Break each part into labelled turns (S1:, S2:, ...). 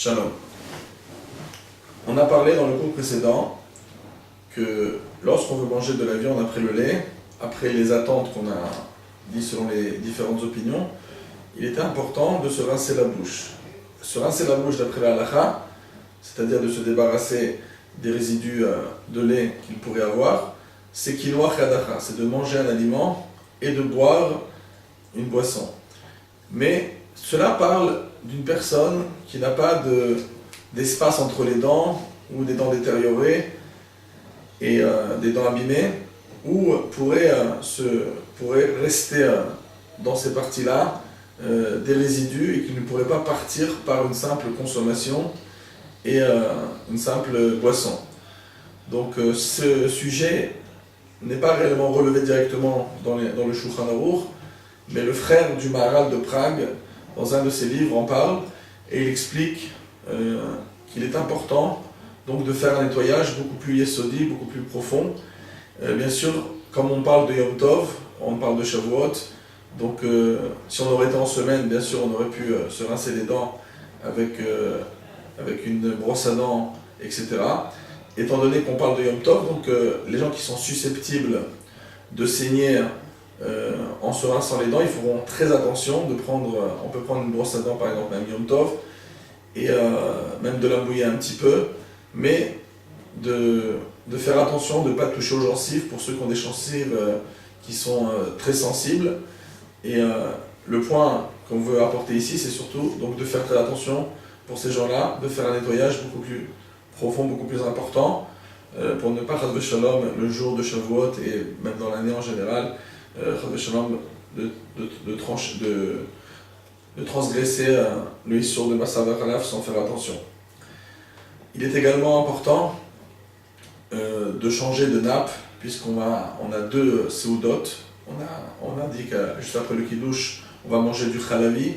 S1: Shalom. On a parlé dans le cours précédent que lorsqu'on veut manger de la viande après le lait, après les attentes qu'on a dit selon les différentes opinions, il était important de se rincer la bouche. Se rincer la bouche d'après la halakha, c'est-à-dire de se débarrasser des résidus de lait qu'il pourrait avoir, c'est quinoa chadacha, c'est de manger un aliment et de boire une boisson. Mais cela parle d'une personne qui n'a pas d'espace entre les dents, ou des dents détériorées, et des dents abîmées, ou pourrait rester dans ces parties-là des résidus et qui ne pourraient pas partir par une simple consommation et une simple boisson. Donc ce sujet n'est pas réellement relevé directement dans le Shulchan Aruch, mais le frère du Maharal de Prague, dans un de ses livres, en parle et il explique qu'il est important donc de faire un nettoyage beaucoup plus yesodi, beaucoup plus profond. Bien sûr, comme on parle de Yom Tov, on parle de Shavuot, donc si on aurait été en semaine, bien sûr, on aurait pu se rincer les dents avec une brosse à dents, etc. Étant donné qu'on parle de Yom Tov, donc les gens qui sont susceptibles de saigner en se rinçant les dents, ils feront très attention de prendre, on peut prendre une brosse à dents par exemple, même Yom Tov, et même de la mouiller un petit peu, mais de faire attention de ne pas toucher aux gencives pour ceux qui ont des gencives qui sont très sensibles. Et le point qu'on veut apporter ici, c'est surtout donc de faire très attention pour ces gens-là, de faire un nettoyage beaucoup plus profond, beaucoup plus important, pour ne pas, chas v'shalom, le jour de Shavuot et même dans l'année en général, chas v'shalom, de transgresser le issur de Massa v'Chalaf sans faire attention. Il est également important de changer de nappe, puisqu'on a deux seudot. On a dit que juste après le kiddush, on va manger du chalavi,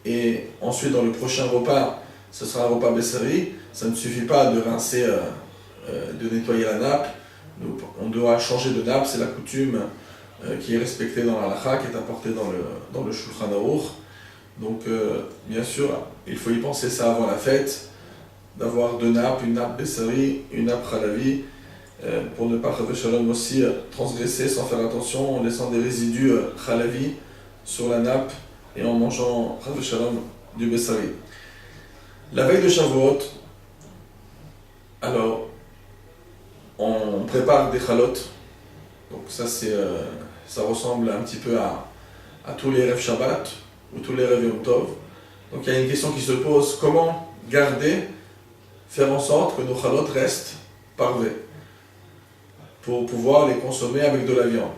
S1: et ensuite dans le prochain repas, ce sera un repas bessari. Ça ne suffit pas de rincer, de nettoyer la nappe. On doit changer de nappe, c'est la coutume qui est respectée dans la halakha, qui est apportée dans le Shulchan Aruch. Donc bien sûr, il faut y penser ça avant la fête, d'avoir deux nappes, une nappe bessari, une nappe chalavi, pour ne pas shalom aussi transgresser sans faire attention, en laissant des résidus chalavi sur la nappe et en mangeant shalom du bessari. La veille de Shavuot, alors on prépare des chalotes, donc ça ressemble un petit peu à tous les rêves Shabbat ou tous les rêves Yom Tov. Donc il y a une question qui se pose: comment faire en sorte que nos chalotes restent parvées pour pouvoir les consommer avec de la viande.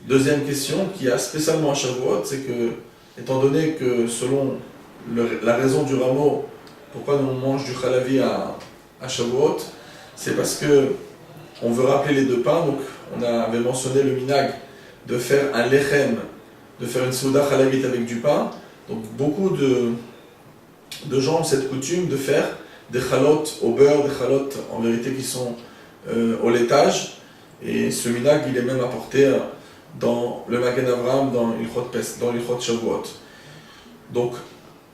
S1: Deuxième question qui a spécialement à Shavuot, c'est que, étant donné que selon la raison du rameau, pourquoi nous on mange du chalavi à Shavuot, c'est parce que on veut rappeler les deux pains. Donc on avait mentionné le minag de faire un lechem, de faire une souda chalavite avec du pain. Donc beaucoup de gens ont cette coutume de faire des chalotes au beurre, des chalotes en vérité qui sont au laitage. Et ce minag, il est même apporté dans le Magen Avraham, dans l'Ilchot Shavuot. Donc,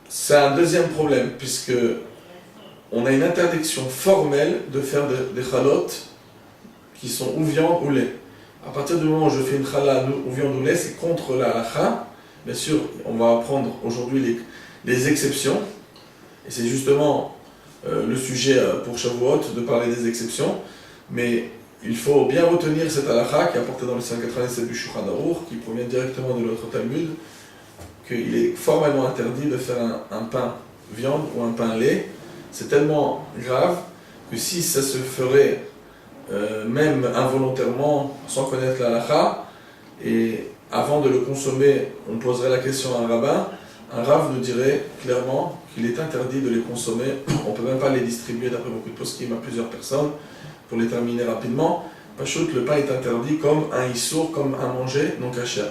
S1: c'est un deuxième problème, puisque on a une interdiction formelle de faire des chalotes qui sont ou viande ou lait. À partir du moment où je fais une chala ou viande ou lait, c'est contre la halakha. Bien sûr, on va apprendre aujourd'hui les exceptions, et c'est justement le sujet pour Shavuot de parler des exceptions, mais il faut bien retenir cette halakha qui est apportée dans le 197 du Shulchan Aruch, qui provient directement de notre Talmud, qu'il est formellement interdit de faire un pain viande ou un pain lait. C'est tellement grave que si ça se ferait même involontairement, sans connaître la halakha, et avant de le consommer, on poserait la question à un rabbin, un rav nous dirait clairement qu'il est interdit de les consommer. On ne peut même pas les distribuer d'après beaucoup de poskim à plusieurs personnes. Pour les terminer rapidement, Pachout, le pain est interdit comme un issour, comme un manger non kasher.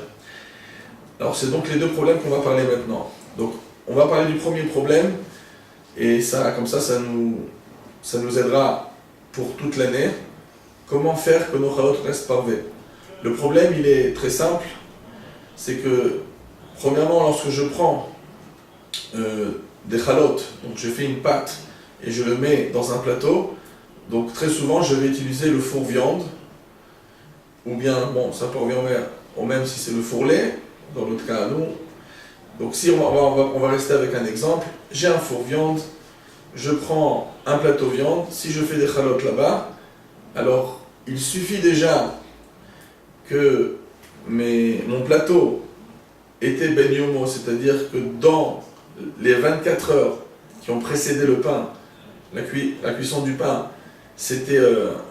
S1: Alors c'est donc les deux problèmes qu'on va parler maintenant. Donc on va parler du premier problème, et ça, comme ça nous aidera pour toute l'année. Comment faire que nos chalotes restent parvées? Le problème, il est très simple, c'est que premièrement, lorsque je prends des chalotes, donc je fais une pâte et je le mets dans un plateau, donc très souvent je vais utiliser le four viande, ou bien, bon, ça peut revenir au même si c'est le four lait, dans l'autre cas à nous. Donc si on va rester avec un exemple, j'ai un four viande, je prends un plateau viande, si je fais des chalotes là-bas, alors il suffit déjà que mon plateau était ben yomo, c'est-à-dire que dans les 24 heures qui ont précédé le pain, la cuisson du pain, c'était,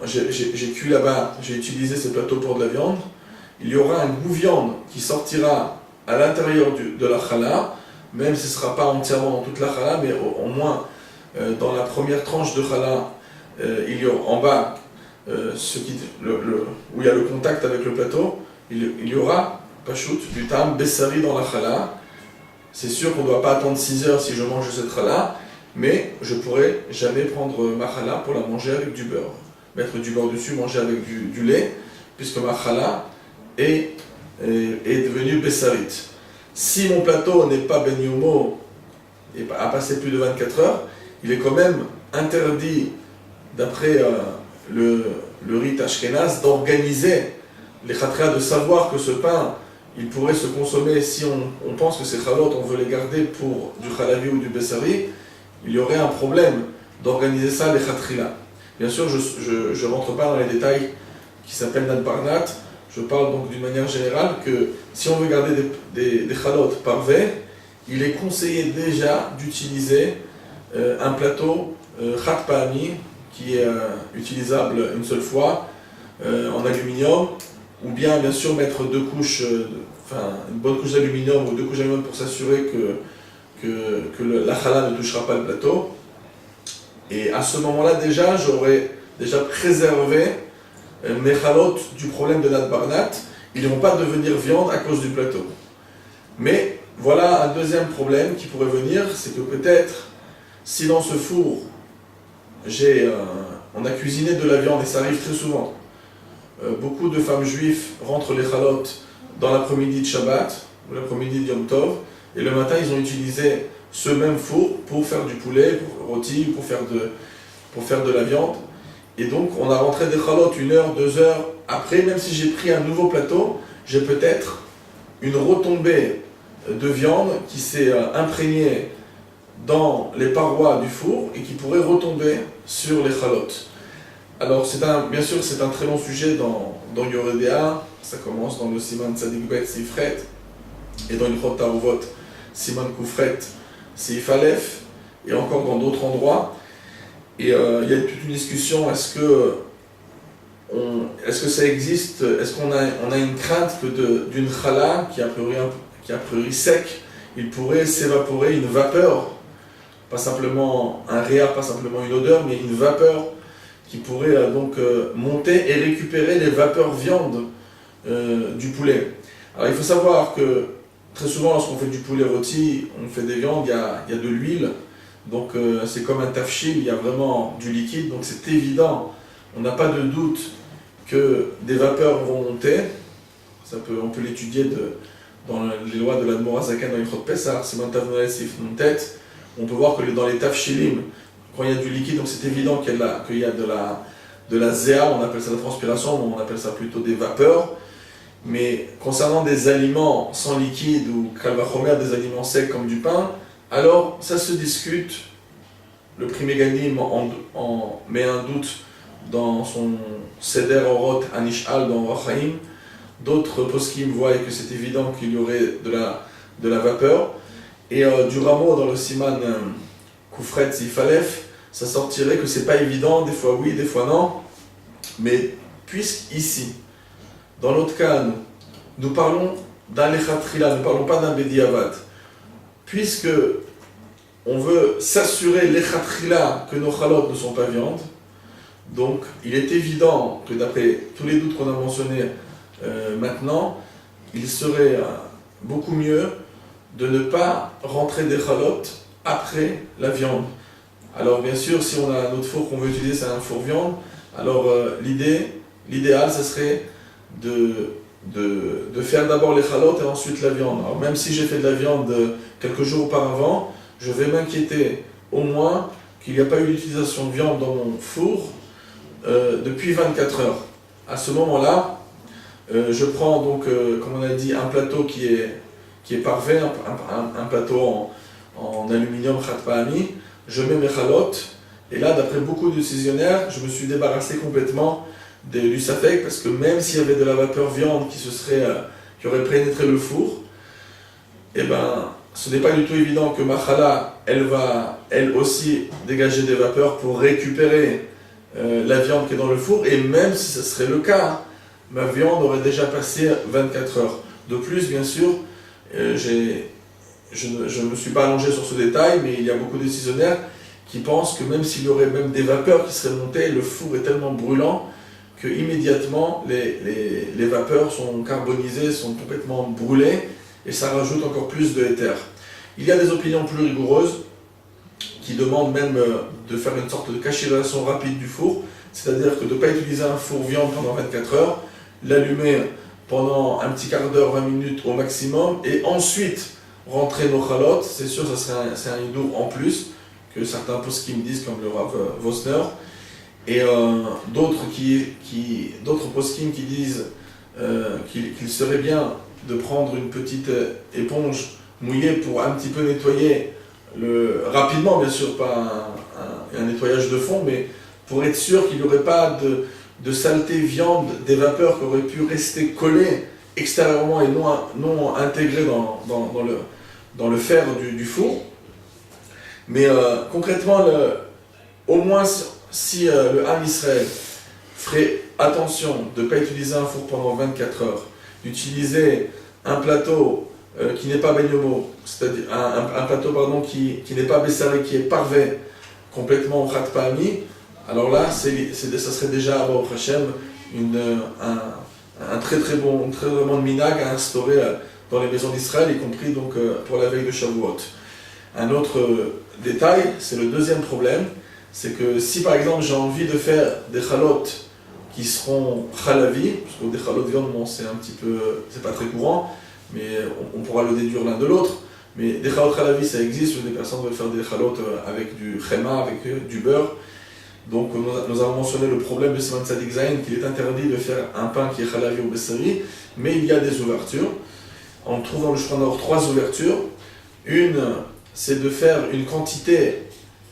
S1: j'ai cuit là-bas, j'ai utilisé ce plateau pour de la viande, il y aura un goût viande qui sortira à l'intérieur de la challah, même si ce ne sera pas entièrement dans toute la challah, mais au moins dans la première tranche de challah, il y aura en bas, où il y a le contact avec le plateau, il y aura, pachout, du tam, bessari dans la challah. C'est sûr qu'on ne doit pas attendre 6 heures si je mange cette challah, mais je ne pourrais jamais prendre ma challah pour la manger avec du beurre. Mettre du beurre dessus, manger avec du lait, puisque ma challah est devenue bessarit. Si mon plateau n'est pas ben yomo et a passé plus de 24 heures, il est quand même interdit, d'après le rite ashkénaze, d'organiser les khatria, de savoir que ce pain, il pourrait se consommer si on pense que ces chalot, on veut les garder pour du chalavi ou du bessari, il y aurait un problème d'organiser ça, les khatrila. Bien sûr, je ne rentre pas dans les détails qui s'appellent Nadbarnat, je parle donc d'une manière générale que si on veut garder des chalotes parvées, il est conseillé déjà d'utiliser un plateau khat pa'ami qui est utilisable une seule fois en aluminium, ou bien sûr mettre 2 couches, une bonne couche d'aluminium ou 2 couches d'aluminium pour s'assurer que la challah ne touchera pas le plateau. Et à ce moment-là déjà, j'aurais déjà préservé mes chalotes du problème de Nadbarnat. Ils ne vont pas devenir viande à cause du plateau. Mais voilà un deuxième problème qui pourrait venir, c'est que peut-être si dans ce four on a cuisiné de la viande, et ça arrive très souvent, beaucoup de femmes juives rentrent les chalotes dans l'après-midi de Shabbat ou l'après-midi de Yom Tov, et le matin ils ont utilisé ce même four pour faire du poulet, pour rôti, pour faire de la viande. Et donc on a rentré des chalotes 1 heure, 2 heures après, même si j'ai pris un nouveau plateau, j'ai peut-être une retombée de viande qui s'est imprégnée dans les parois du four et qui pourrait retomber sur les chalotes. Alors bien sûr c'est un très long sujet dans Yoredea, ça commence dans le Siman Tzadik Bet Sifret et dans Ilchot Taruvot Siman Kufret Sif Aleph et encore dans d'autres endroits. Et il y a toute une discussion, est-ce que ça existe, est-ce qu'on a une crainte que d'une challah qui est a priori sec, il pourrait s'évaporer une vapeur, pas simplement un réa, pas simplement une odeur, mais une vapeur qui pourrait donc monter et récupérer les vapeurs viande du poulet. Alors il faut savoir que très souvent lorsqu'on fait du poulet rôti, on fait des viandes, il y a de l'huile, donc c'est comme un tafchil, il y a vraiment du liquide, donc c'est évident, on n'a pas de doute que des vapeurs vont monter. On peut l'étudier dans les lois de l'Admor Hazaken dans Ilchot Pessah, Siman Tavnoel Sif Nuntet. On peut voir que dans les tafshilim, quand il y a du liquide, donc c'est évident qu'il y a de la zéa, on appelle ça la transpiration, mais on appelle ça plutôt des vapeurs. Mais concernant des aliments sans liquide ou kalvachomer, des aliments secs comme du pain, alors ça se discute. Le Pri Megadim met un doute dans son Seder Orot Anishal dans Rachaim. D'autres poskim voient que c'est évident qu'il y aurait de la vapeur. Et du rameau dans le Siman Kufret Sif Aleph, ça sortirait que c'est pas évident, des fois oui, des fois non. Mais puisqu'ici, dans l'autre cas, nous parlons d'un lechatchila, nous ne parlons pas d'un bediavad. Puisque on veut s'assurer lechatchila que nos chalotes ne sont pas viande, donc il est évident que d'après tous les doutes qu'on a mentionnés maintenant, il serait beaucoup mieux de ne pas rentrer des chalotes après la viande. Alors bien sûr, si on a un autre four qu'on veut utiliser, c'est un four viande, alors l'idéal, ce serait de faire d'abord les chalotes et ensuite la viande. Alors même si j'ai fait de la viande quelques jours auparavant, je vais m'inquiéter au moins qu'il n'y a pas eu d'utilisation de viande dans mon four depuis 24 heures. À ce moment-là, je prends donc, comme on a dit, un plateau qui est parfait, un plateau en aluminium khat pa'ami, je mets mes chalotes, et là, d'après beaucoup de décisionnaires, je me suis débarrassé complètement du safek, parce que même s'il y avait de la vapeur viande qui aurait pénétré le four, eh ben, ce n'est pas du tout évident que ma chala, elle va elle aussi dégager des vapeurs pour récupérer la viande qui est dans le four, et même si ce serait le cas, ma viande aurait déjà passé 24 heures. De plus, bien sûr, je ne me suis pas allongé sur ce détail, mais il y a beaucoup de décisionnaires qui pensent que même s'il y aurait même des vapeurs qui seraient montées, le four est tellement brûlant que immédiatement les vapeurs sont carbonisées, sont complètement brûlées, et ça rajoute encore plus de éther. Il y a des opinions plus rigoureuses qui demandent même de faire une sorte de cachéralisation rapide du four, c'est-à-dire que de ne pas utiliser un four viande pendant 24 heures, l'allumer pendant un petit quart d'heure, 20 minutes au maximum, et ensuite rentrer nos chalotes. C'est sûr, c'est un hidour en plus, que certains poskim disent, comme le Rav Vosner, et d'autres poskim qui disent qu'il serait bien de prendre une petite éponge mouillée pour un petit peu nettoyer, rapidement bien sûr, pas un nettoyage de fond, mais pour être sûr qu'il n'y aurait pas de saleté viande, des vapeurs qui auraient pu rester collées extérieurement et non intégrées dans le fer du four. Mais concrètement, au moins si le Ham Israël ferait attention de ne pas utiliser un four pendant 24 heures, d'utiliser un plateau qui n'est pas benyomo, c'est-à-dire un plateau qui n'est pas besseré, qui est parvé complètement au khat pa'ami, alors là, ça serait déjà, Baruch Hashem, un très bon minag à instaurer dans les maisons d'Israël, y compris donc, pour la veille de Shavuot. Un autre détail, c'est le deuxième problème, c'est que si par exemple j'ai envie de faire des chalotes qui seront chalavi, parce que des chalotes viande, bon, c'est pas très courant, mais on pourra le déduire l'un de l'autre, mais des chalotes chalavi ça existe, où des personnes veulent faire des chalotes avec du chema, avec du beurre. Donc nous avons mentionné le problème de Siman Tzadik Zayin, qu'il est interdit de faire un pain qui est chalavi ou bessari, mais il y a des ouvertures. On trouve dans le Shulchan Aruch 3 ouvertures. Une, c'est de faire une quantité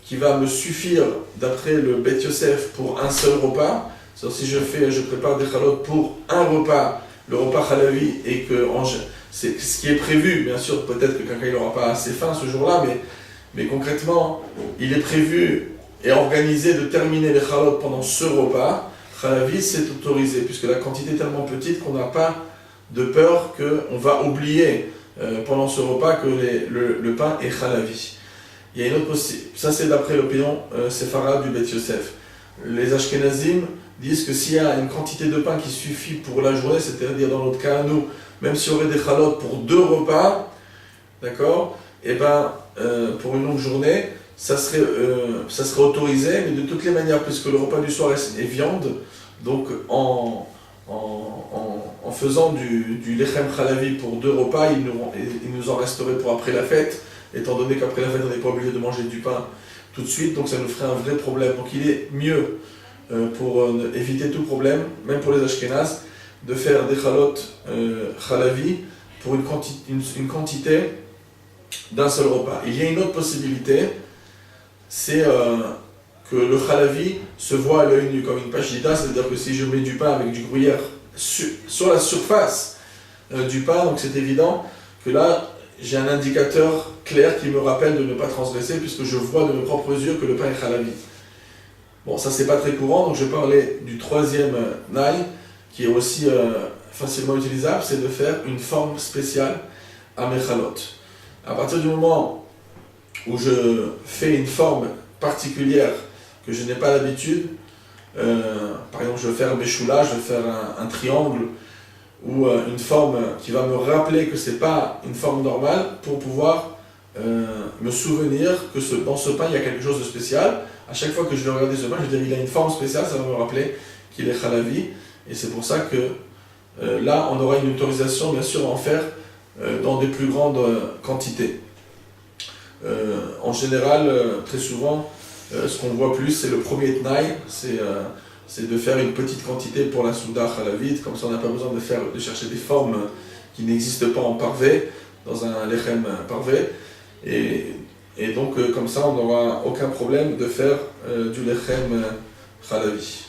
S1: qui va me suffire d'après le Bet Yosef pour un seul repas. C'est-à-dire si je prépare des chalotes pour un repas, le repas chalavi, et que c'est ce qui est prévu, bien sûr, peut-être que quelqu'un n'aura pas assez faim ce jour-là, mais concrètement, il est prévu et organisé de terminer les chalotes pendant ce repas. Chalavi, c'est autorisé, puisque la quantité est tellement petite qu'on n'a pas de peur qu'on va oublier pendant ce repas que le pain est chalavi. Il y a une autre possibilité, ça c'est d'après l'opinion séfarade du Bet Yosef. Les Ashkenazim disent que s'il y a une quantité de pain qui suffit pour la journée, c'est-à-dire dans notre cas à nous, même si on aurait des chalotes pour 2 repas, d'accord, et ben pour une longue journée, ça serait autorisé, mais de toutes les manières, puisque le repas du soir est viande, donc en faisant du lechem chalavi pour 2 repas, il nous en resterait pour après la fête, étant donné qu'après la fête on n'est pas obligé de manger du pain tout de suite, donc ça nous ferait un vrai problème. Donc il est mieux, pour éviter tout problème, même pour les Ashkénazes, de faire des chalotes chalavi pour une quantité d'un seul repas. Il y a une autre possibilité, c'est que le chalavi se voit à l'œil nu comme une pachita, c'est-à-dire que si je mets du pain avec du gruyère sur la surface du pain, donc c'est évident que là j'ai un indicateur clair qui me rappelle de ne pas transgresser, puisque je vois de mes propres yeux que le pain est chalavi. Bon, ça c'est pas très courant, donc je vais parler du troisième naï, qui est aussi facilement utilisable, c'est de faire une forme spéciale à mes chalotes. À partir du moment où je fais une forme particulière que je n'ai pas l'habitude, par exemple je vais faire mes choulas, je vais faire un triangle, ou une forme qui va me rappeler que ce n'est pas une forme normale, pour pouvoir me souvenir que dans ce pain il y a quelque chose de spécial. À chaque fois que je vais regarder ce pain, je vais dire il a une forme spéciale, ça va me rappeler qu'il est chalavi, et c'est pour ça que là on aura une autorisation bien sûr à en faire dans des plus grandes quantités. En général, très souvent, ce qu'on voit plus, c'est le premier tnaï, c'est de faire une petite quantité pour la souda halavite, comme ça on n'a pas besoin de chercher des formes qui n'existent pas en parvé, dans un lechem parvé, et donc comme ça on n'aura aucun problème de faire du lechem halavi.